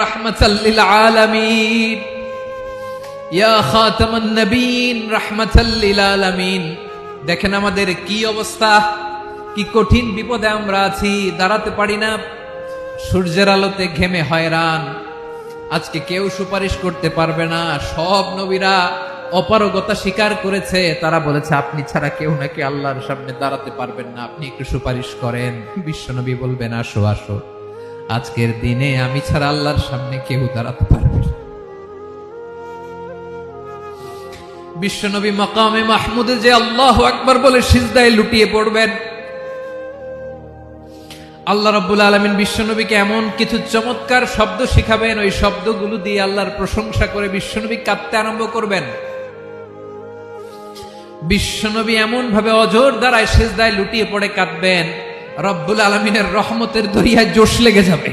রাহমাতাল লিল আলামিন ইয়া খাতামান নবিয়্যিন রাহমাতাল লিল আলামিন। দেখেন আমাদের কি অবস্থা, কি কঠিন বিপদে আমরা আছি, দাঁড়াতে পারি না, সূর্যের আলোতে ঘেমে হয়রান। আজকে কেউ সুপারিশ করতে পারবে না। সব নবীরা অপারগতা স্বীকার করেছে, তারা বলেছে আপনি ছাড়া কেউ নাকি আল্লাহর সামনে দাঁড়াতে পারবেন না, আপনি একটু সুপারিশ করেন। বিশ্বনবী বলবেন আসো আসো, আজকের দিনে আমি ছাড়া আল্লাহর সামনে কেউ দাঁড়াতে পারবে না। বিশ্বনবী মাকামে মাহমুদে যে আল্লাহু আকবার বলে সিজদায় লুটিয়ে পড়বেন, আল্লাহ রাব্বুল আলামিন বিশ্বনবীকে এমন কিছু চমৎকার শব্দ শিখাবেন, ওই শব্দগুলো দিয়ে আল্লাহর প্রশংসা করে বিশ্বনবী কাঁদতে আরম্ভ করবেন। বিশ্বনবী এমন ভাবে অজর দ্বারায় সিজদায় লুটিয়ে পড়ে কাঁদবেন, রব্বুল আলামিনের রহমতের দরিয়ায় জোশ লেগে যাবে।